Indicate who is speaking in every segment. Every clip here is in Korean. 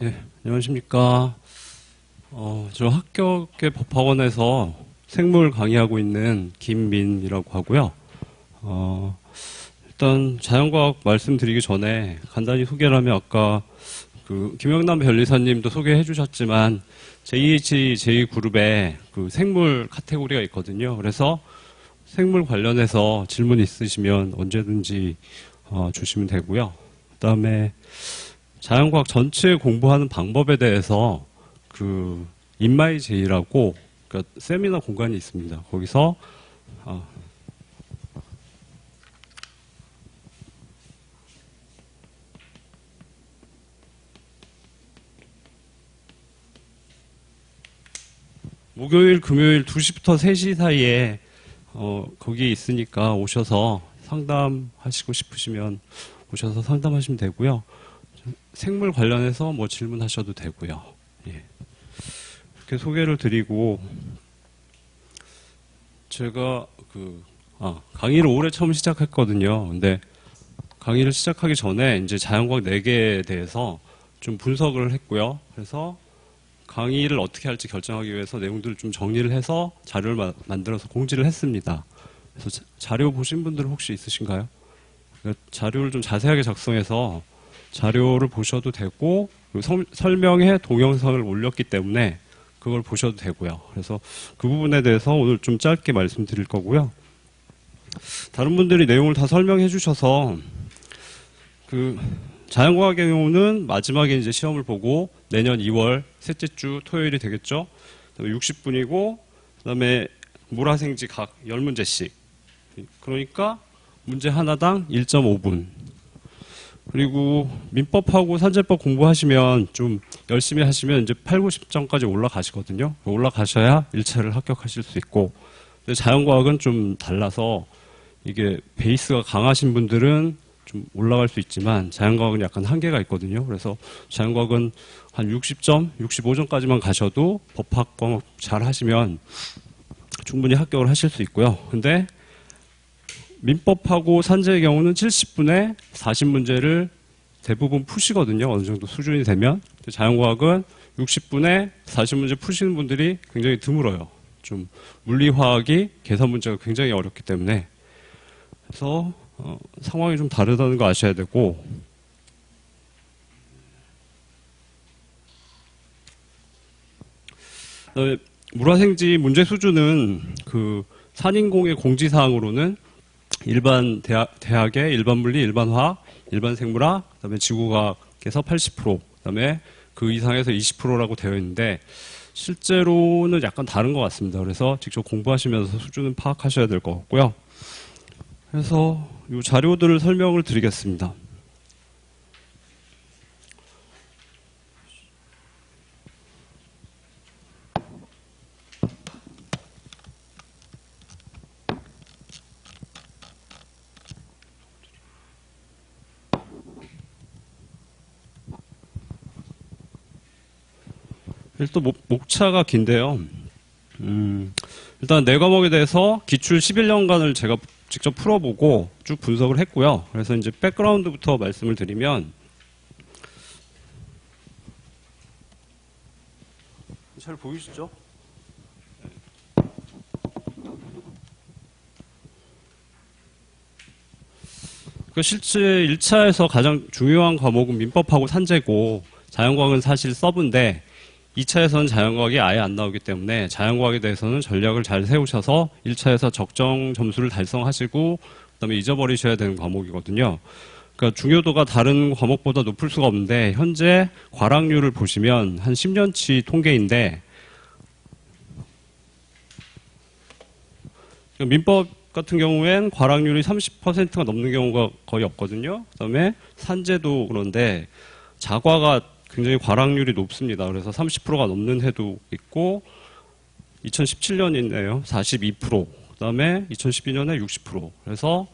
Speaker 1: 예, 안녕하십니까. 저 합격의 법학원에서 생물 강의하고 있는 김민이라고 하고요. 일단 자연과학 말씀드리기 전에 간단히 소개를 하면 아까 그 김영남 변리사님도 소개해 주셨지만 JH 제2그룹에 그 생물 카테고리가 있거든요. 그래서 생물 관련해서 질문 있으시면 언제든지 주시면 되고요. 그다음에 자연과학 전체 공부하는 방법에 대해서 그 인마이제이라고 그러니까 세미나 공간이 있습니다. 거기서 목요일, 금요일 2시부터 3시 사이에 거기에 있으니까 오셔서 상담하시고 싶으시면 오셔서 상담하시면 되고요. 생물 관련해서 뭐 질문하셔도 되고요. 예. 이렇게 소개를 드리고 제가 강의를 올해 처음 시작했거든요. 근데 강의를 시작하기 전에 이제 자연과학 4개에 대해서 좀 분석을 했고요. 그래서 강의를 어떻게 할지 결정하기 위해서 내용들을 좀 정리를 해서 자료를 만들어서 공지를 했습니다. 그래서 자료 보신 분들 혹시 있으신가요? 자료를 좀 자세하게 작성해서 자료를 보셔도 되고 설명에 동영상을 올렸기 때문에 그걸 보셔도 되고요. 그래서 그 부분에 대해서 오늘 좀 짧게 말씀드릴 거고요. 다른 분들이 내용을 다 설명해 주셔서 그 자연과학의 경우는 마지막에 이제 시험을 보고 내년 2월 셋째 주 토요일이 되겠죠. 그다음에 60분이고 그다음에 물화생지 각 10문제씩. 그러니까 문제 하나당 1.5분. 그리고 민법하고 산재법 공부하시면 좀 열심히 하시면 이제 8, 90점까지 올라가시거든요. 올라가셔야 1차를 합격하실 수 있고. 근데 자연과학은 좀 달라서 이게 베이스가 강하신 분들은 좀 올라갈 수 있지만 자연과학은 약간 한계가 있거든요. 그래서 자연과학은 한 60점, 65점까지만 가셔도 법학 과목 잘 하시면 충분히 합격을 하실 수 있고요. 근데 민법하고 산재의 경우는 70분에 40문제를 대부분 푸시거든요. 어느 정도 수준이 되면. 자연과학은 60분에 40문제 푸시는 분들이 굉장히 드물어요. 좀 물리화학이 계산 문제가 굉장히 어렵기 때문에. 그래서 상황이 좀 다르다는 거 아셔야 되고 물화생지 문제 수준은 그 산인공의 공지사항으로는 일반 대학의 일반 물리, 일반 화학, 일반 생물학, 그다음에 지구과학에서 80%, 그다음에 그 이상에서 20%라고 되어 있는데 실제로는 약간 다른 것 같습니다. 그래서 직접 공부하시면서 수준은 파악하셔야 될 것 같고요. 그래서 이 자료들을 설명을 드리겠습니다. 일단 목차가 긴데요. 일단 4과목에 대해서 기출 11년간을 제가 직접 풀어보고 쭉 분석을 했고요. 그래서 이제 백그라운드부터 말씀을 드리면 잘 보이시죠? 실제 1차에서 가장 중요한 과목은 민법하고 산재고 자연과학은 사실 서브인데 2차에서는 자연과학이 아예 안 나오기 때문에 자연과학에 대해서는 전략을 잘 세우셔서 1차에서 적정 점수를 달성하시고 그다음에 잊어버리셔야 되는 과목이거든요. 그러니까 중요도가 다른 과목보다 높을 수가 없는데 현재 과락률을 보시면 한 10년치 통계인데 민법 같은 경우엔 과락률이 30%가 넘는 경우가 거의 없거든요. 그다음에 산재도 그런데 자과가 굉장히 과락률이 높습니다. 그래서 30%가 넘는 해도 있고 2017년이네요. 42%. 그다음에 2012년에 60%. 그래서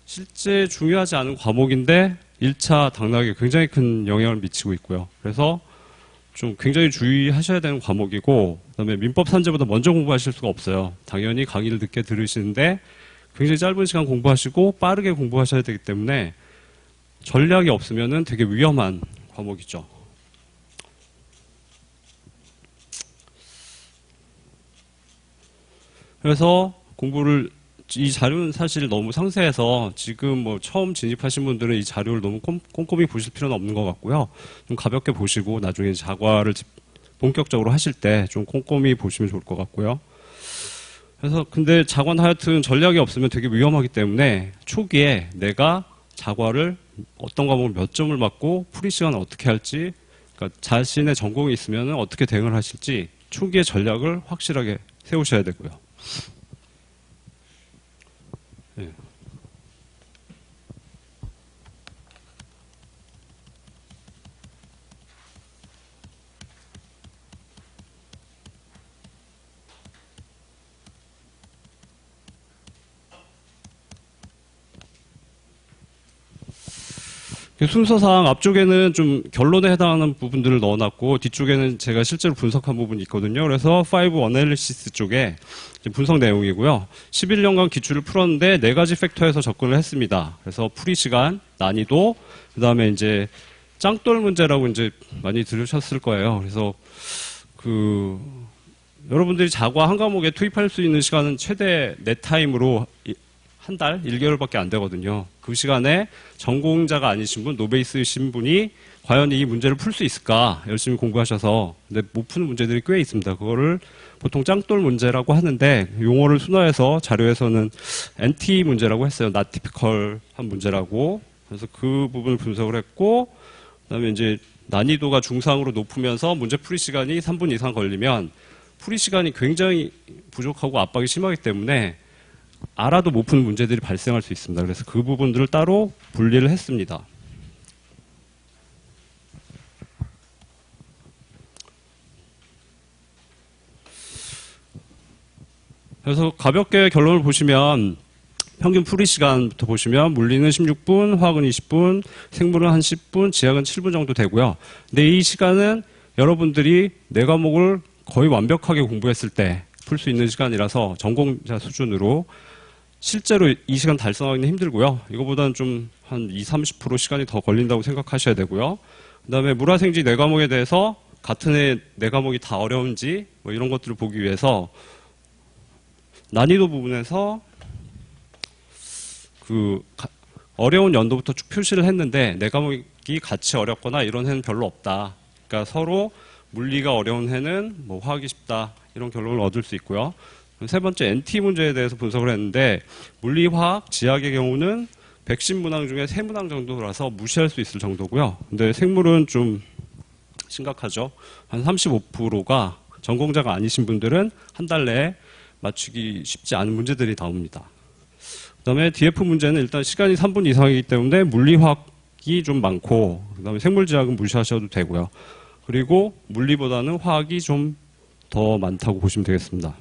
Speaker 1: 실제 중요하지 않은 과목인데 1차 당락에 굉장히 큰 영향을 미치고 있고요. 그래서 좀 굉장히 주의하셔야 되는 과목이고 그다음에 민법 산재보다 먼저 공부하실 수가 없어요. 당연히 강의를 늦게 들으시는데 굉장히 짧은 시간 공부하시고 빠르게 공부하셔야 되기 때문에 전략이 없으면은 되게 위험한 과목이죠. 그래서 공부를 이 자료는 사실 너무 상세해서 지금 뭐 처음 진입하신 분들은 이 자료를 너무 꼼꼼히 보실 필요는 없는 것 같고요. 좀 가볍게 보시고 나중에 자과를 본격적으로 하실 때 좀 꼼꼼히 보시면 좋을 것 같고요. 그래서 근데 자관 하여튼 전략이 없으면 되게 위험하기 때문에 초기에 내가 자과를 어떤 과목을 몇 점을 맞고 풀이 시간을 어떻게 할지, 그러니까 자신의 전공이 있으면 어떻게 대응을 하실지 초기의 전략을 확실하게 세우셔야 되고요. 네. 순서상 앞쪽에는 좀 결론에 해당하는 부분들을 넣어놨고 뒤쪽에는 제가 실제로 분석한 부분이 있거든요. 그래서 5 어널리시스 쪽에 분석 내용이고요. 11년간 기출을 풀었는데 4가지 팩터에서 접근을 했습니다. 그래서 풀이 시간, 난이도, 그 다음에 이제 짱돌 문제라고 이제 많이 들으셨을 거예요. 그래서 여러분들이 자과 한 과목에 투입할 수 있는 시간은 최대 내 타임으로 한 달, 1개월밖에 안 되거든요. 그 시간에 전공자가 아니신 분, 노베이스이신 분이 과연 이 문제를 풀 수 있을까? 열심히 공부하셔서. 근데 못 푸는 문제들이 꽤 있습니다. 그거를 보통 짱돌 문제라고 하는데 용어를 순화해서 자료에서는 NT 문제라고 했어요. not typical한 문제라고. 그래서 그 부분을 분석을 했고, 그다음에 이제 난이도가 중상으로 높으면서 문제 풀이 시간이 3분 이상 걸리면 풀이 시간이 굉장히 부족하고 압박이 심하기 때문에 알아도 못 푸는 문제들이 발생할 수 있습니다. 그래서 그 부분들을 따로 분리를 했습니다. 그래서 가볍게 결론을 보시면 평균 풀이 시간부터 보시면 물리는 16분, 화학은 20분, 생물은 한 10분, 지학은 7분 정도 되고요. 근데 이 시간은 여러분들이 네 과목을 거의 완벽하게 공부했을 때 풀 수 있는 시간이라서 전공자 수준으로 실제로 이 시간 달성하기는 힘들고요. 이거보다는 좀 한 20-30% 시간이 더 걸린다고 생각하셔야 되고요. 그 다음에 물화생지 네 과목에 대해서 같은 해 네 과목이 다 어려운지 뭐 이런 것들을 보기 위해서 난이도 부분에서 어려운 연도부터 쭉 표시를 했는데 네 과목이 같이 어렵거나 이런 해는 별로 없다. 그러니까 서로 물리가 어려운 해는 뭐 화학이 쉽다 이런 결론을 얻을 수 있고요. 세 번째 NT 문제에 대해서 분석을 했는데 물리, 화학, 지학의 경우는 110문항 중에 3문항 정도라서 무시할 수 있을 정도고요. 근데 생물은 좀 심각하죠. 한 35%가 전공자가 아니신 분들은 한 달 내에 맞추기 쉽지 않은 문제들이 나옵니다. 그다음에 DF 문제는 일단 시간이 3분 이상이기 때문에 물리화학이 좀 많고 그다음에 생물지학은 무시하셔도 되고요. 그리고 물리보다는 화학이 좀 더 많다고 보시면 되겠습니다.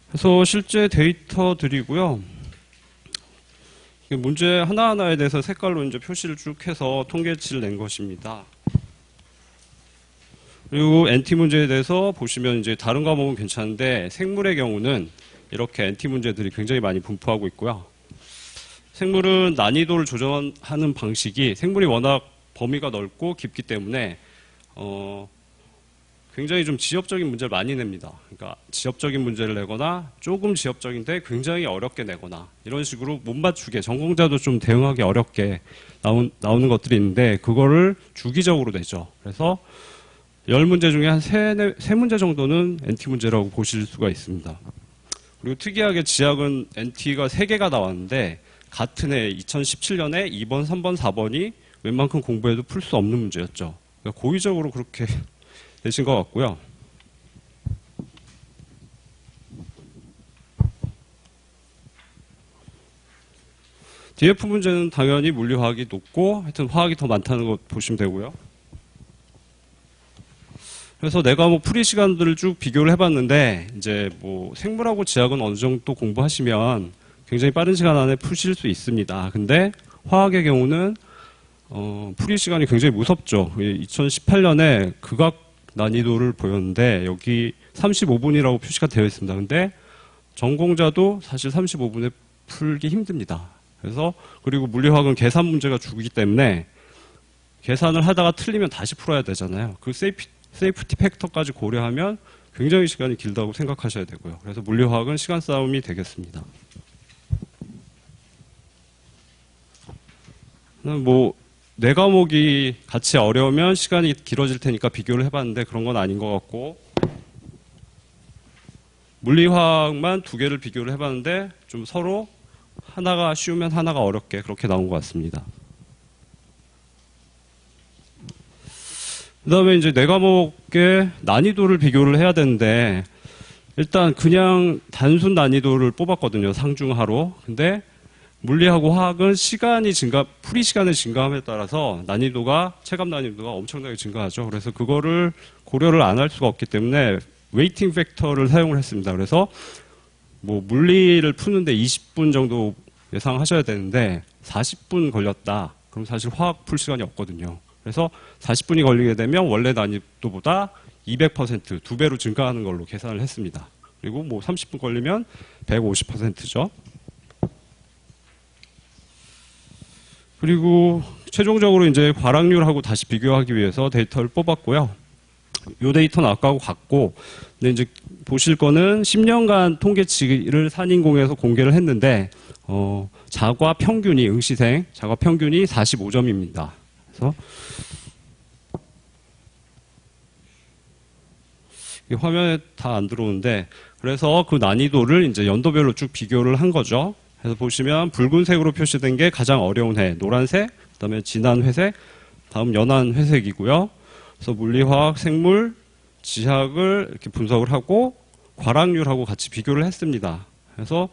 Speaker 1: 그래서 실제 데이터 드리고요. 문제 하나하나에 대해서 색깔로 이제 표시를 쭉 해서 통계치를 낸 것입니다. 그리고 NT 문제에 대해서 보시면 이제 다른 과목은 괜찮은데 생물의 경우는 이렇게 NT 문제들이 굉장히 많이 분포하고 있고요. 생물은 난이도를 조정하는 방식이 생물이 워낙 범위가 넓고 깊기 때문에 굉장히 좀 지엽적인 문제를 많이 냅니다. 그러니까 지엽적인 문제를 내거나 조금 지엽적인데 굉장히 어렵게 내거나 이런 식으로 못 맞추게 전공자도 좀 대응하기 어렵게 나오는 것들이 있는데 그거를 주기적으로 내죠. 그래서 10문제 중에 한 3문제 정도는 NT 문제라고 보실 수가 있습니다. 그리고 특이하게 지학은 NT가 3개가 나왔는데 같은 해 2017년에 2번, 3번, 4번이 웬만큼 공부해도 풀 수 없는 문제였죠. 그러니까 고의적으로 그렇게 되신 것 같고요. DF 문제는 당연히 물리화학이 높고 하여튼 화학이 더 많다는 거 보시면 되고요. 그래서 네 과목 풀이 시간들을 쭉 비교를 해봤는데 이제 뭐 생물하고 지학은 어느 정도 공부하시면 굉장히 빠른 시간 안에 푸실 수 있습니다. 근데 화학의 경우는 풀이 시간이 굉장히 무섭죠. 2018년에 극악 난이도를 보였는데 여기 35분이라고 표시가 되어 있습니다. 근데 전공자도 사실 35분에 풀기 힘듭니다. 그래서 그리고 물리화학은 계산 문제가 주기 때문에 계산을 하다가 틀리면 다시 풀어야 되잖아요. 그 세이프티 팩터까지 고려하면 굉장히 시간이 길다고 생각하셔야 되고요. 그래서 물리화학은 시간 싸움이 되겠습니다. 뭐 네 과목이 같이 어려우면 시간이 길어질 테니까 비교를 해봤는데 그런 건 아닌 것 같고, 물리화학만 두 개를 비교를 해봤는데 좀 서로 하나가 쉬우면 하나가 어렵게 그렇게 나온 것 같습니다. 그 다음에 이제 네 과목의 난이도를 비교를 해야 되는데, 일단 그냥 단순 난이도를 뽑았거든요. 상중하로. 근데 물리하고 화학은 시간이 풀이 시간의 증가함에 따라서 난이도가, 체감 난이도가 엄청나게 증가하죠. 그래서 그거를 고려를 안 할 수가 없기 때문에 웨이팅 팩터를 사용을 했습니다. 그래서 뭐 물리를 푸는데 20분 정도 예상하셔야 되는데 40분 걸렸다. 그럼 사실 화학 풀 시간이 없거든요. 그래서 40분이 걸리게 되면 원래 난이도보다 200%, 2배로 증가하는 걸로 계산을 했습니다. 그리고 뭐 30분 걸리면 150%죠. 그리고 최종적으로 이제 과락률하고 다시 비교하기 위해서 데이터를 뽑았고요. 이 데이터는 아까하고 같고, 근데 이제 보실 거는 10년간 통계치를 산인공에서 공개를 했는데, 자과 평균이, 응시생, 자과 평균이 45점입니다. 그래서, 이 화면에 다 안 들어오는데, 그래서 그 난이도를 이제 연도별로 쭉 비교를 한 거죠. 그래서 보시면 붉은색으로 표시된 게 가장 어려운 해, 노란색, 그다음에 진한 회색, 다음 연한 회색이고요. 그래서 물리화학, 생물, 지학을 이렇게 분석을 하고 과락률하고 같이 비교를 했습니다. 그래서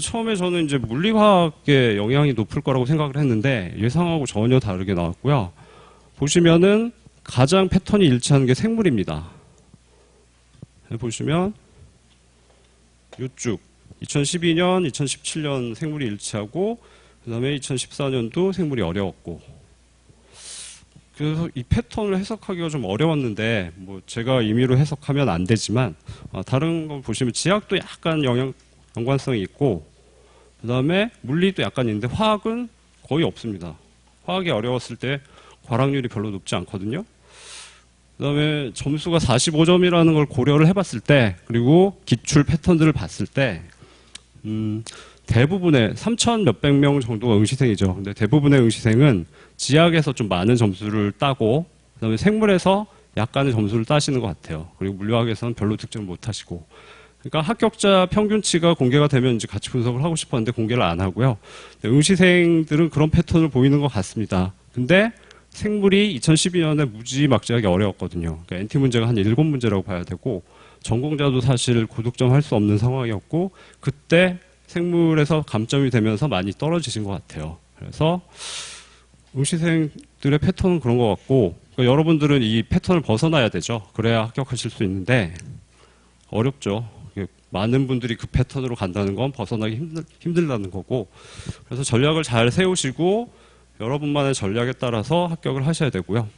Speaker 1: 처음에 저는 이제 물리화학의 영향이 높을 거라고 생각을 했는데 예상하고 전혀 다르게 나왔고요. 보시면은 가장 패턴이 일치하는 게 생물입니다. 보시면 이쪽 2012년, 2017년 생물이 일치하고 그 다음에 2014년도 생물이 어려웠고, 그래서 이 패턴을 해석하기가 좀 어려웠는데 뭐 제가 임의로 해석하면 안 되지만 다른 걸 보시면 지학도 약간 연관성이 있고 그 다음에 물리도 약간 있는데 화학은 거의 없습니다. 화학이 어려웠을 때 과락률이 별로 높지 않거든요. 그 다음에 점수가 45점이라는 걸 고려를 해봤을 때, 그리고 기출 패턴들을 봤을 때 대부분의 3,000 몇백 명 정도가 응시생이죠. 근데 대부분의 응시생은 지학에서 좀 많은 점수를 따고 그다음에 생물에서 약간의 점수를 따시는 것 같아요. 그리고 물리학에서는 별로 득점을 못 하시고. 그러니까 합격자 평균치가 공개가 되면 이제 같이 분석을 하고 싶었는데 공개를 안 하고요. 응시생들은 그런 패턴을 보이는 것 같습니다. 근데 생물이 2012년에 무지막지하게 어려웠거든요. 그러니까 NT 문제가 한 7문제라고 봐야 되고 전공자도 사실 고득점 할 수 없는 상황이었고 그때 생물에서 감점이 되면서 많이 떨어지신 것 같아요. 그래서 응시생들의 패턴은 그런 것 같고 그러니까 여러분들은 이 패턴을 벗어나야 되죠. 그래야 합격하실 수 있는데 어렵죠. 많은 분들이 그 패턴으로 간다는 건 벗어나기 힘들다는 거고 그래서 전략을 잘 세우시고 여러분만의 전략에 따라서 합격을 하셔야 되고요.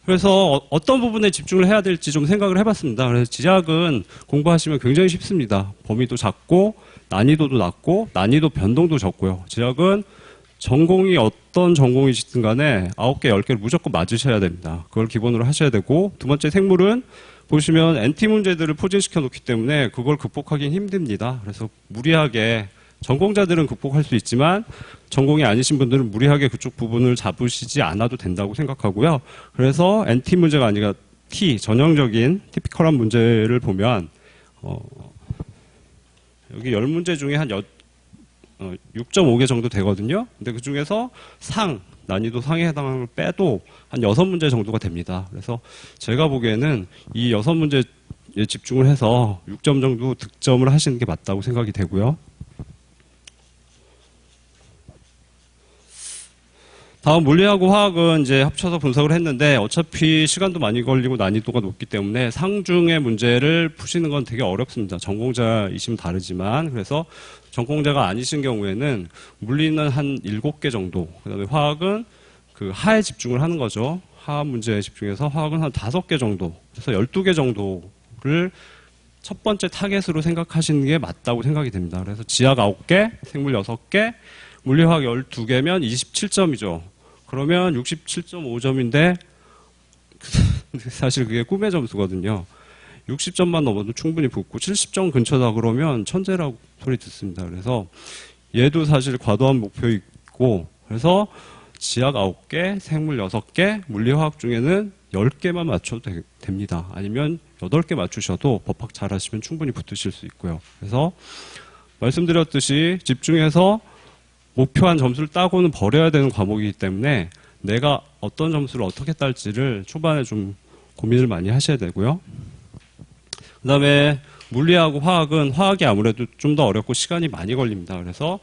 Speaker 1: 그래서 어떤 부분에 집중을 해야 될지 좀 생각을 해봤습니다. 그래서 지학은 공부하시면 굉장히 쉽습니다. 범위도 작고 난이도도 낮고 난이도 변동도 적고요. 지학은 전공이 어떤 전공이시든 간에 9개, 10개를 무조건 맞으셔야 됩니다. 그걸 기본으로 하셔야 되고 두 번째 생물은 보시면 NT 문제들을 포진시켜 놓기 때문에 그걸 극복하기는 힘듭니다. 그래서 무리하게 전공자들은 극복할 수 있지만 전공이 아니신 분들은 무리하게 그쪽 부분을 잡으시지 않아도 된다고 생각하고요. 그래서 NT 문제가 아니라 T, 전형적인 티피컬한 문제를 보면 여기 10문제 중에 한 6.5개 정도 되거든요. 근데 그 중에서 난이도 상에 해당하는 걸 빼도 한 6문제 정도가 됩니다. 그래서 제가 보기에는 이 6문제에 집중을 해서 6점 정도 득점을 하시는 게 맞다고 생각이 되고요. 다음 물리하고 화학은 이제 합쳐서 분석을 했는데 어차피 시간도 많이 걸리고 난이도가 높기 때문에 상중의 문제를 푸시는 건 되게 어렵습니다. 전공자이시면 다르지만 그래서 전공자가 아니신 경우에는 물리는 한 7개 정도, 그다음에 화학은 그 하에 집중을 하는 거죠. 하 문제에 집중해서 화학은 한 5개 정도, 그래서 12개 정도를 첫 번째 타겟으로 생각하시는 게 맞다고 생각이 됩니다. 그래서 지학 9개, 생물 6개, 물리화학 12개면 27점이죠. 그러면 67.5점인데 사실 그게 꿈의 점수거든요. 60점만 넘어도 충분히 붙고 70점 근처다 그러면 천재라고 소리 듣습니다. 그래서 얘도 사실 과도한 목표 있고 그래서 지학 9개, 생물 6개, 물리화학 중에는 10개만 맞춰도 됩니다. 아니면 8개 맞추셔도 법학 잘하시면 충분히 붙으실 수 있고요. 그래서 말씀드렸듯이 집중해서 목표한 점수를 따고는 버려야 되는 과목이기 때문에 내가 어떤 점수를 어떻게 딸지를 초반에 좀 고민을 많이 하셔야 되고요. 그 다음에 물리하고 화학은 화학이 아무래도 좀 더 어렵고 시간이 많이 걸립니다. 그래서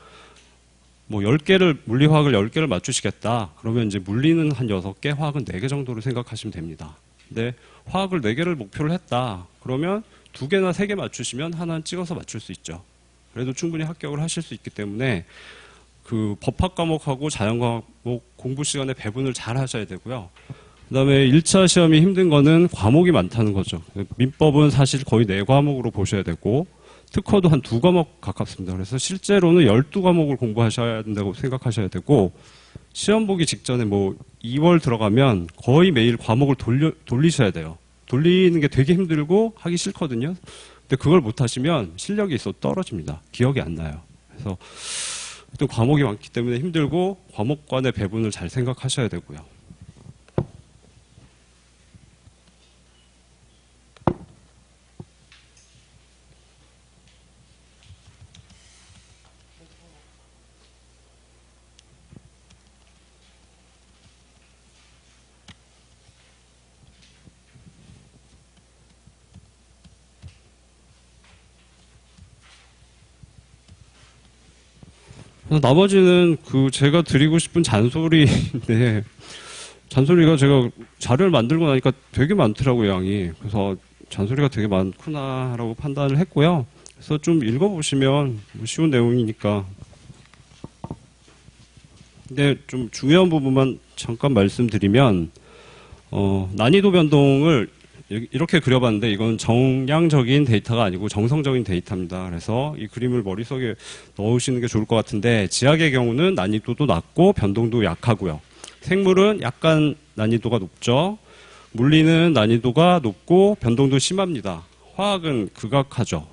Speaker 1: 뭐 10개를, 물리화학을 10개를 맞추시겠다. 그러면 이제 물리는 한 6개, 화학은 4개 정도로 생각하시면 됩니다. 근데 화학을 4개를 목표를 했다. 그러면 2개나 3개 맞추시면 하나는 찍어서 맞출 수 있죠. 그래도 충분히 합격을 하실 수 있기 때문에 그 법학 과목하고 자연 과목 공부 시간에 배분을 잘 하셔야 되고요. 그 다음에 1차 시험이 힘든 거는 과목이 많다는 거죠. 민법은 사실 거의 4과목으로 보셔야 되고 특허도 한 2과목 가깝습니다. 그래서 실제로는 12과목을 공부하셔야 된다고 생각하셔야 되고 시험 보기 직전에 뭐 2월 들어가면 거의 매일 과목을 돌리셔야 돼요. 돌리는 게 되게 힘들고 하기 싫거든요. 근데 그걸 못 하시면 실력이 있어도 떨어집니다. 기억이 안 나요. 그래서 또 과목이 많기 때문에 힘들고 과목 간의 배분을 잘 생각하셔야 되고요. 나머지는 그 제가 드리고 싶은 잔소리인데 잔소리가 제가 자료를 만들고 나니까 되게 많더라고요, 양이. 그래서 잔소리가 되게 많구나라고 판단을 했고요. 그래서 좀 읽어보시면 뭐 쉬운 내용이니까. 근데 좀 중요한 부분만 잠깐 말씀드리면 난이도 변동을 이렇게 그려봤는데 이건 정량적인 데이터가 아니고 정성적인 데이터입니다. 그래서 이 그림을 머릿속에 넣으시는 게 좋을 것 같은데 지학의 경우는 난이도도 낮고 변동도 약하고요. 생물은 약간 난이도가 높죠. 물리는 난이도가 높고 변동도 심합니다. 화학은 극악하죠.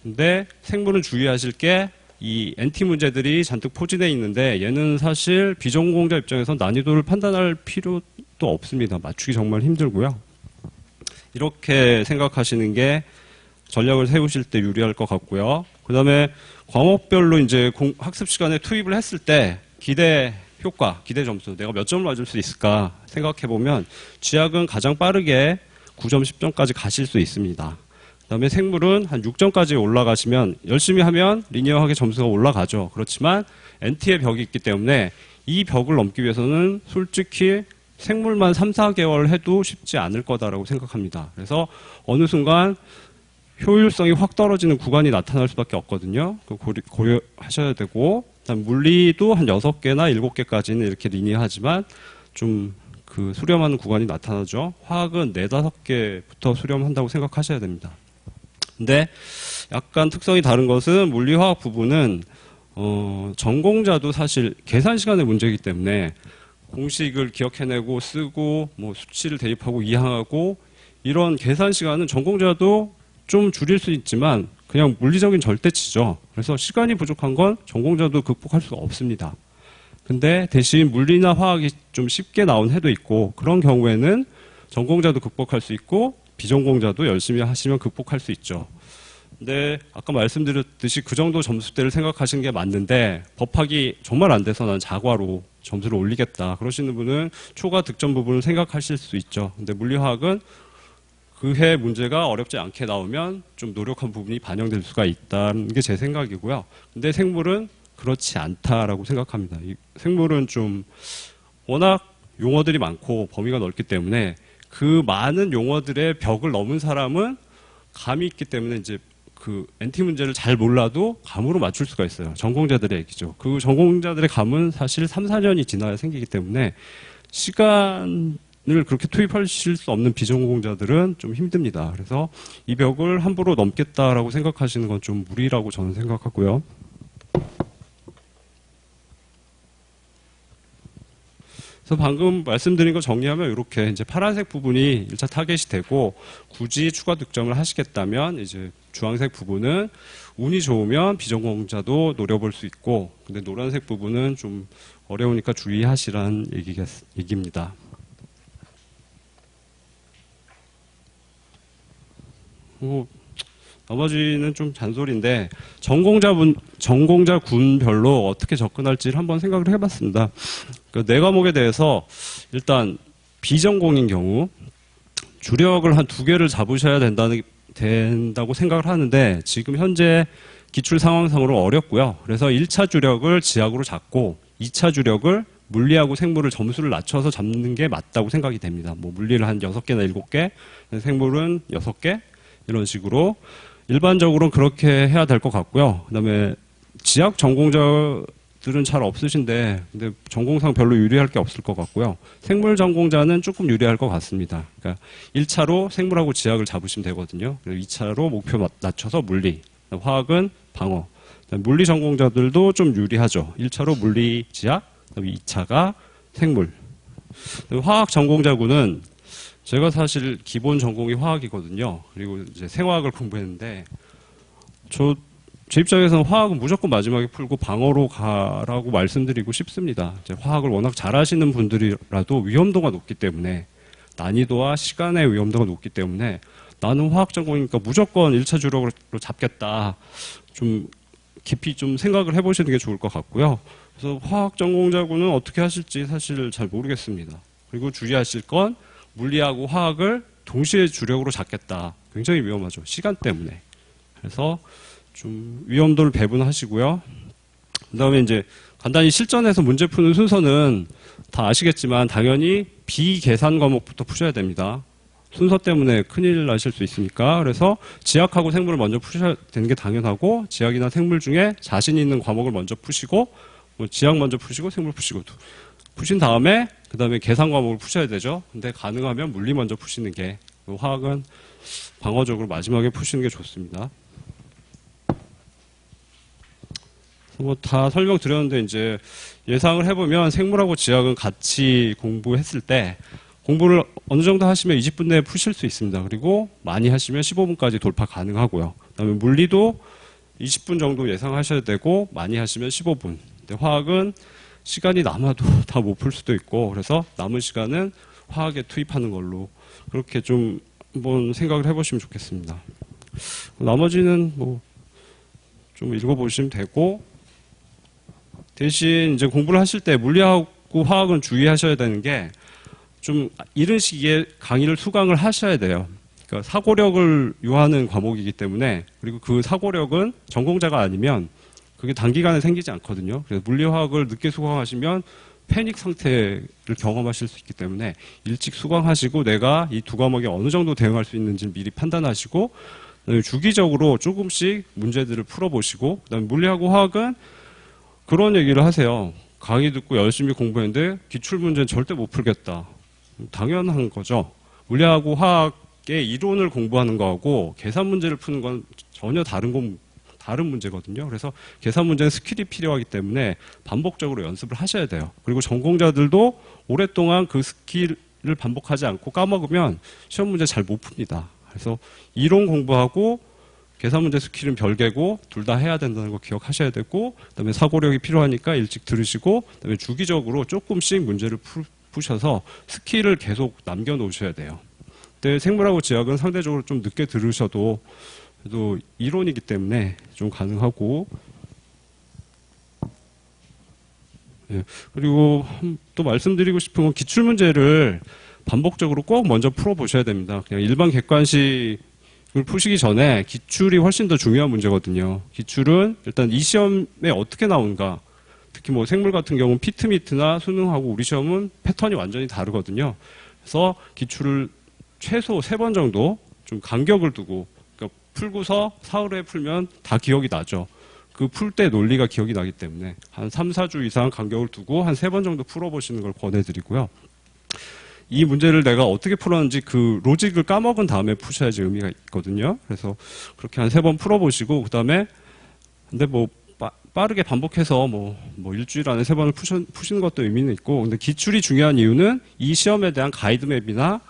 Speaker 1: 근데 생물은 주의하실 게 이 NT 문제들이 잔뜩 포진해 있는데 얘는 사실 비전공자 입장에서 난이도를 판단할 필요도 없습니다. 맞추기 정말 힘들고요. 이렇게 생각하시는 게 전략을 세우실 때 유리할 것 같고요. 그 다음에 과목별로 이제 학습 시간에 투입을 했을 때 기대 효과, 기대 점수, 내가 몇 점을 맞을 수 있을까 생각해 보면 지학은 가장 빠르게 9점, 10점까지 가실 수 있습니다. 그 다음에 생물은 한 6점까지 올라가시면 열심히 하면 리니어하게 점수가 올라가죠. 그렇지만 NT의 벽이 있기 때문에 이 벽을 넘기 위해서는 솔직히 생물만 3, 4개월 해도 쉽지 않을 거다라고 생각합니다. 그래서 어느 순간 효율성이 확 떨어지는 구간이 나타날 수밖에 없거든요. 고려하셔야 되고, 그다음 물리도 한 6개나 7개까지는 이렇게 리니어하지만 좀 그 수렴하는 구간이 나타나죠. 화학은 4, 5개부터 수렴한다고 생각하셔야 됩니다. 근데 약간 특성이 다른 것은 물리화학 부분은 전공자도 사실 계산 시간의 문제이기 때문에 공식을 기억해내고 쓰고 뭐 수치를 대입하고 이항하고 이런 계산 시간은 전공자도 좀 줄일 수 있지만 그냥 물리적인 절대치죠. 그래서 시간이 부족한 건 전공자도 극복할 수가 없습니다. 근데 대신 물리나 화학이 좀 쉽게 나온 해도 있고 그런 경우에는 전공자도 극복할 수 있고 비전공자도 열심히 하시면 극복할 수 있죠. 근데 아까 말씀드렸듯이 그 정도 점수대를 생각하시는 게 맞는데 법학이 정말 안 돼서 난 자과로 점수를 올리겠다. 그러시는 분은 초과 득점 부분을 생각하실 수 있죠. 근데 물리화학은 그 해 문제가 어렵지 않게 나오면 좀 노력한 부분이 반영될 수가 있다는 게 제 생각이고요. 근데 생물은 그렇지 않다라고 생각합니다. 이 생물은 좀 워낙 용어들이 많고 범위가 넓기 때문에 그 많은 용어들의 벽을 넘은 사람은 감이 있기 때문에 이제 그 NT 문제를 잘 몰라도 감으로 맞출 수가 있어요. 전공자들의 얘기죠. 그 전공자들의 감은 사실 3, 4년이 지나야 생기기 때문에 시간을 그렇게 투입하실 수 없는 비전공자들은 좀 힘듭니다. 그래서 이 벽을 함부로 넘겠다라고 생각하시는 건 좀 무리라고 저는 생각하고요. 그래서 방금 말씀드린 거 정리하면 이렇게 이제 파란색 부분이 1차 타겟이 되고 굳이 추가 득점을 하시겠다면 이제 주황색 부분은 운이 좋으면 비전공자도 노려볼 수 있고 근데 노란색 부분은 좀 어려우니까 주의하시라는 얘기입니다. 나머지는 좀 잔소리인데 전공자 군별로 어떻게 접근할지를 한번 생각을 해봤습니다. 그러니까 네 과목에 대해서 일단 비전공인 경우 주력을 한 2개를 잡으셔야 된다고 생각을 하는데 지금 현재 기출 상황상으로 어렵고요. 그래서 1차 주력을 지학으로 잡고 2차 주력을 물리하고 생물을 점수를 낮춰서 잡는 게 맞다고 생각이 됩니다. 뭐 물리를 한 6개나 7개, 생물은 6개 이런 식으로 일반적으로는 그렇게 해야 될 것 같고요. 그다음에 지학 전공자들은 잘 없으신데 근데 전공상 별로 유리할 게 없을 것 같고요. 생물 전공자는 조금 유리할 것 같습니다. 그러니까 1차로 생물하고 지학을 잡으시면 되거든요. 2차로 목표 낮춰서 물리, 화학은 방어. 물리 전공자들도 좀 유리하죠. 1차로 물리, 지학, 2차가 생물. 화학 전공자군은 제가 사실 기본 전공이 화학이거든요. 그리고 이제 생화학을 공부했는데 제 입장에서는 화학은 무조건 마지막에 풀고 방어로 가라고 말씀드리고 싶습니다. 이제 화학을 워낙 잘하시는 분들이라도 위험도가 높기 때문에 난이도와 시간의 위험도가 높기 때문에 나는 화학 전공이니까 무조건 1차 주력으로 잡겠다. 좀 깊이 좀 생각을 해보시는 게 좋을 것 같고요. 그래서 화학 전공자군은 어떻게 하실지 사실 잘 모르겠습니다. 그리고 주의하실 건 물리하고 화학을 동시에 주력으로 잡겠다. 굉장히 위험하죠. 시간 때문에. 그래서 좀 위험도를 배분하시고요. 그다음에 이제 간단히 실전에서 문제 푸는 순서는 다 아시겠지만 당연히 비계산 과목부터 푸셔야 됩니다. 순서 때문에 큰일 나실 수 있으니까. 그래서 지학하고 생물을 먼저 푸셔야 되는 게 당연하고 지학이나 생물 중에 자신 있는 과목을 먼저 푸시고 지학 먼저 푸시고 생물 푸시고 푸신 다음에 그다음에 계산 과목을 푸셔야 되죠. 근데 가능하면 물리 먼저 푸시는 게 화학은 방어적으로 마지막에 푸시는 게 좋습니다. 뭐 다 설명드렸는데 이제 예상을 해보면 생물하고 지학은 같이 공부했을 때 공부를 어느 정도 하시면 20분 내에 푸실 수 있습니다. 그리고 많이 하시면 15분까지 돌파 가능하고요. 그다음에 물리도 20분 정도 예상하셔야 되고 많이 하시면 15분. 근데 화학은 시간이 남아도 다 못 풀 수도 있고 그래서 남은 시간은 화학에 투입하는 걸로 그렇게 좀 한번 생각을 해보시면 좋겠습니다. 나머지는 뭐 좀 읽어보시면 되고 대신 이제 공부를 하실 때 물리하고 화학은 주의하셔야 되는 게 좀 이른 시기에 강의를 수강을 하셔야 돼요. 그러니까 사고력을 요하는 과목이기 때문에 그리고 그 사고력은 전공자가 아니면 그게 단기간에 생기지 않거든요. 그래서 물리화학을 늦게 수강하시면 패닉 상태를 경험하실 수 있기 때문에 일찍 수강하시고 내가 이 2과목에 어느 정도 대응할 수 있는지 미리 판단하시고 그다음에 주기적으로 조금씩 문제들을 풀어보시고 그다음에 물리하고 화학은 그런 얘기를 하세요. 강의 듣고 열심히 공부했는데 기출문제는 절대 못 풀겠다. 당연한 거죠. 물리하고 화학의 이론을 공부하는 거하고 계산 문제를 푸는 건 전혀 다른 문제거든요. 그래서 계산 문제는 스킬이 필요하기 때문에 반복적으로 연습을 하셔야 돼요. 그리고 전공자들도 오랫동안 그 스킬을 반복하지 않고 까먹으면 시험 문제 잘 못 풉니다. 그래서 이론 공부하고 계산 문제 스킬은 별개고 둘 다 해야 된다는 거 기억하셔야 되고 그다음에 사고력이 필요하니까 일찍 들으시고 그다음에 주기적으로 조금씩 문제를 푸셔서 스킬을 계속 남겨놓으셔야 돼요. 근데 생물하고 지학은 상대적으로 좀 늦게 들으셔도 그래도 이론이기 때문에 좀 가능하고 예, 그리고 또 말씀드리고 싶은 건 기출문제를 반복적으로 꼭 먼저 풀어보셔야 됩니다. 그냥 일반 객관식을 푸시기 전에 기출이 훨씬 더 중요한 문제거든요. 기출은 일단 이 시험에 어떻게 나오는가 특히 뭐 생물 같은 경우는 피트미트나 수능하고 우리 시험은 패턴이 완전히 다르거든요. 그래서 기출을 최소 3번 정도 좀 간격을 두고 그러니까 풀고서 사흘에 풀면 다 기억이 나죠. 그 풀 때 논리가 기억이 나기 때문에 한 3, 4주 이상 간격을 두고 한 3번 정도 풀어보시는 걸 권해드리고요. 이 문제를 내가 어떻게 풀었는지 그 로직을 까먹은 다음에 푸셔야지 의미가 있거든요. 그래서 그렇게 한 3번 풀어보시고 그다음에 근데 뭐 빠르게 반복해서 일주일 안에 3번을 푸시는 것도 의미는 있고, 근데 기출이 중요한 이유는 이 시험에 대한 가이드맵이나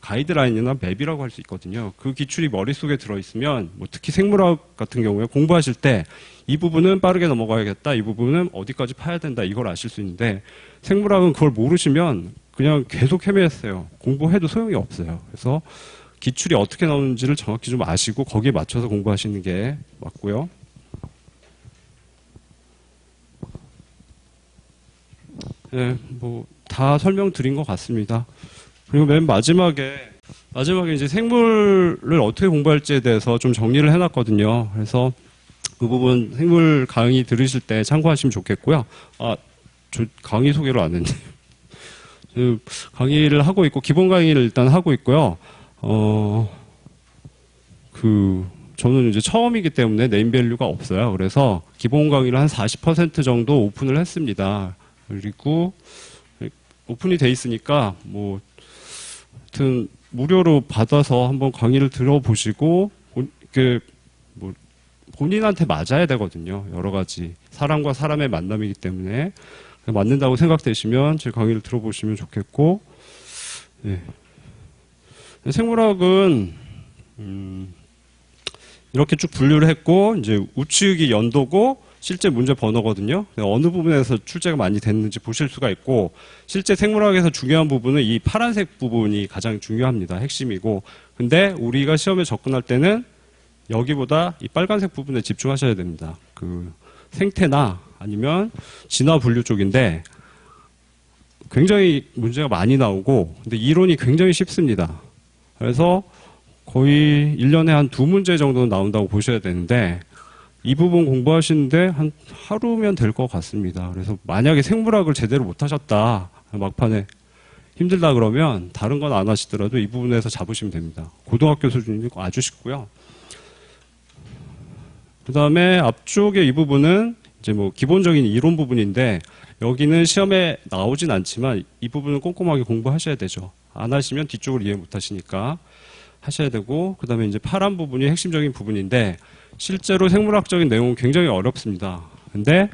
Speaker 1: 가이드라인이나 맵이라고 할 수 있거든요. 그 기출이 머릿속에 들어있으면, 특히 생물학 같은 경우에 공부하실 때 이 부분은 빠르게 넘어가야겠다, 이 부분은 어디까지 파야 된다, 이걸 아실 수 있는데, 생물학은 그걸 모르시면 그냥 계속 헤매했어요. 공부해도 소용이 없어요. 그래서 기출이 어떻게 나오는지를 정확히 좀 아시고 거기에 맞춰서 공부하시는 게 맞고요. 네, 다 설명드린 것 같습니다. 그리고 맨 마지막에 이제 생물을 어떻게 공부할지에 대해서 좀 정리를 해놨거든요. 그래서 그 부분 생물 강의 들으실 때 참고하시면 좋겠고요. 저 강의 소개를 안 했네요. 강의를 하고 있고, 기본 강의를 일단 하고 있고요. 저는 이제 처음이기 때문에 네임밸류가 없어요. 그래서 기본 강의를 한 40% 정도 오픈을 했습니다. 그리고 오픈이 돼 있으니까 하여튼 무료로 받아서 한번 강의를 들어보시고 본인한테 맞아야 되거든요. 여러 가지 사람과 사람의 만남이기 때문에 맞는다고 생각되시면 제 강의를 들어보시면 좋겠고, 네. 생물학은 이렇게 쭉 분류를 했고, 이제 우측이 연도고 실제 문제 번호거든요. 어느 부분에서 출제가 많이 됐는지 보실 수가 있고, 실제 생물학에서 중요한 부분은 이 파란색 부분이 가장 중요합니다. 핵심이고, 근데 우리가 시험에 접근할 때는 여기보다 이 빨간색 부분에 집중하셔야 됩니다. 생태나 아니면 진화 분류 쪽인데 굉장히 문제가 많이 나오고, 근데 이론이 굉장히 쉽습니다. 그래서 거의 1년에 한 2문제 정도는 나온다고 보셔야 되는데, 이 부분 공부하시는데 한 하루면 될 것 같습니다. 그래서 만약에 생물학을 제대로 못하셨다, 막판에 힘들다 그러면 다른 건 안 하시더라도 이 부분에서 잡으시면 됩니다. 고등학교 수준이고 아주 쉽고요. 그 다음에 앞쪽에 이 부분은 이제 기본적인 이론 부분인데, 여기는 시험에 나오진 않지만 이 부분은 꼼꼼하게 공부하셔야 되죠. 안 하시면 뒤쪽을 이해 못 하시니까 하셔야 되고, 그 다음에 이제 파란 부분이 핵심적인 부분인데, 실제로 생물학적인 내용은 굉장히 어렵습니다. 근데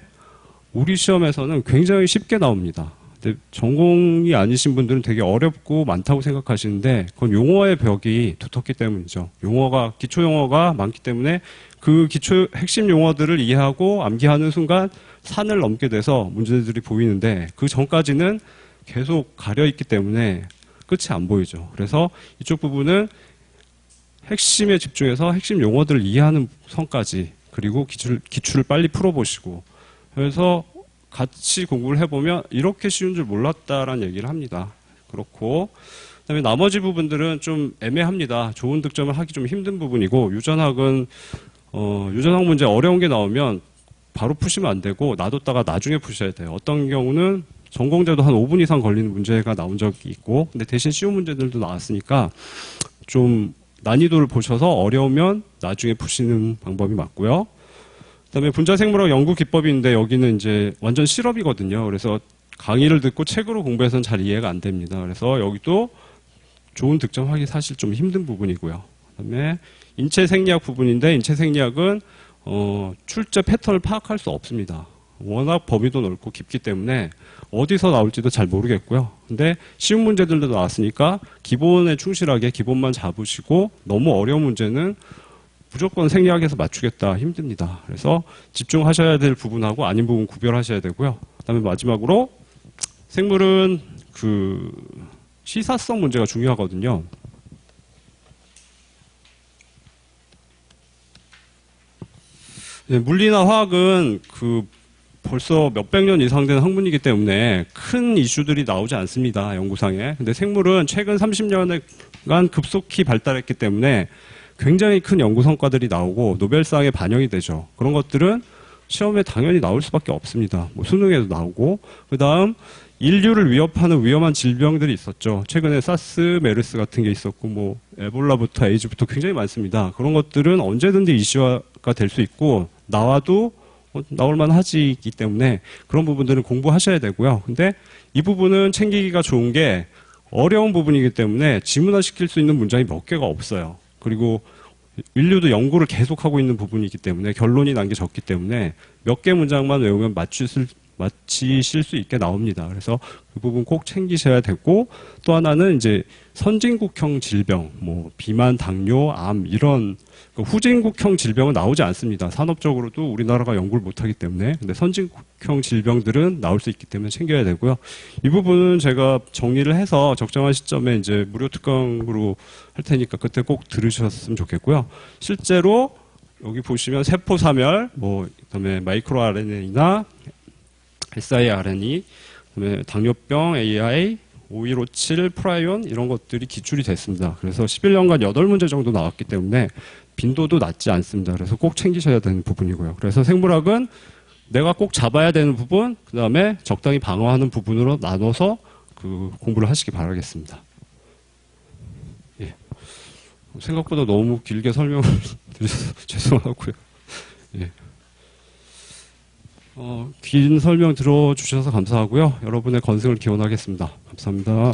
Speaker 1: 우리 시험에서는 굉장히 쉽게 나옵니다. 근데 전공이 아니신 분들은 되게 어렵고 많다고 생각하시는데, 그건 용어의 벽이 두텁기 때문이죠. 기초 용어가 많기 때문에 그 기초 핵심 용어들을 이해하고 암기하는 순간 산을 넘게 돼서 문제들이 보이는데, 그 전까지는 계속 가려있기 때문에 끝이 안 보이죠. 그래서 이쪽 부분은 핵심에 집중해서 핵심 용어들을 이해하는 선까지, 그리고 기출을 빨리 풀어보시고, 그래서 같이 공부를 해보면 이렇게 쉬운 줄 몰랐다라는 얘기를 합니다. 그렇고, 그다음에 나머지 부분들은 좀 애매합니다. 좋은 득점을 하기 좀 힘든 부분이고, 유전학은 유전학 문제 어려운 게 나오면 바로 푸시면 안 되고 놔뒀다가 나중에 푸셔야 돼요. 어떤 경우는 전공자도 한 5분 이상 걸리는 문제가 나온 적이 있고, 근데 대신 쉬운 문제들도 나왔으니까 좀 난이도를 보셔서 어려우면 나중에 푸시는 방법이 맞고요. 그다음에 분자생물학 연구 기법인데, 여기는 이제 완전 실험이거든요. 그래서 강의를 듣고 책으로 공부해서는 잘 이해가 안 됩니다. 그래서 여기도 좋은 득점하기 사실 좀 힘든 부분이고요. 그다음에 인체 생리학 부분인데, 인체 생리학은 출제 패턴을 파악할 수 없습니다. 워낙 범위도 넓고 깊기 때문에 어디서 나올지도 잘 모르겠고요. 근데 쉬운 문제들도 나왔으니까 기본에 충실하게 기본만 잡으시고, 너무 어려운 문제는 무조건 생리학에서 맞추겠다, 힘듭니다. 그래서 집중하셔야 될 부분하고 아닌 부분 구별하셔야 되고요. 그다음에 마지막으로 생물은 시사성 문제가 중요하거든요. 네, 물리나 화학은 벌써 몇백 년 이상 된 학문이기 때문에 큰 이슈들이 나오지 않습니다, 연구상에. 근데 생물은 최근 30년간 급속히 발달했기 때문에 굉장히 큰 연구 성과들이 나오고 노벨상에 반영이 되죠. 그런 것들은 시험에 당연히 나올 수밖에 없습니다. 수능에도 나오고, 그 다음 인류를 위협하는 위험한 질병들이 있었죠. 최근에 사스, 메르스 같은 게 있었고, 에볼라부터 에이즈부터 굉장히 많습니다. 그런 것들은 언제든지 이슈화가 될 수 있고, 나와도 나올만 하지기 때문에 그런 부분들은 공부하셔야 되고요. 근데 이 부분은 챙기기가 좋은 게 어려운 부분이기 때문에 지문화 시킬 수 있는 문장이 몇 개가 없어요. 그리고 인류도 연구를 계속하고 있는 부분이기 때문에 결론이 난 게 적기 때문에 몇 개 문장만 외우면 맞히실 수 있게 나옵니다. 그래서 그 부분 꼭 챙기셔야 되고 또 하나는 이제 선진국형 질병, 뭐 비만, 당뇨, 암 이런 후진국형 질병은 나오지 않습니다. 산업적으로도 우리나라가 연구를 못하기 때문에. 근데 선진국형 질병들은 나올 수 있기 때문에 챙겨야 되고요. 이 부분은 제가 정리를 해서 적정한 시점에 이제 무료 특강으로 할 테니까 그때 꼭 들으셨으면 좋겠고요. 실제로 여기 보시면 세포사멸, 뭐 그다음에 마이크로 RNA나 siRNA, 그다음에 당뇨병, AI, 5157, 프라이온 이런 것들이 기출이 됐습니다. 그래서 11년간 8문제 정도 나왔기 때문에 빈도도 낮지 않습니다. 그래서 꼭 챙기셔야 되는 부분이고요. 그래서 생물학은 내가 꼭 잡아야 되는 부분, 그 다음에 적당히 방어하는 부분으로 나눠서 그 공부를 하시기 바라겠습니다. 예. 생각보다 너무 길게 설명을 드려서 죄송하고요. 예. 긴 설명 들어주셔서 감사하고요. 여러분의 건승을 기원하겠습니다. 감사합니다.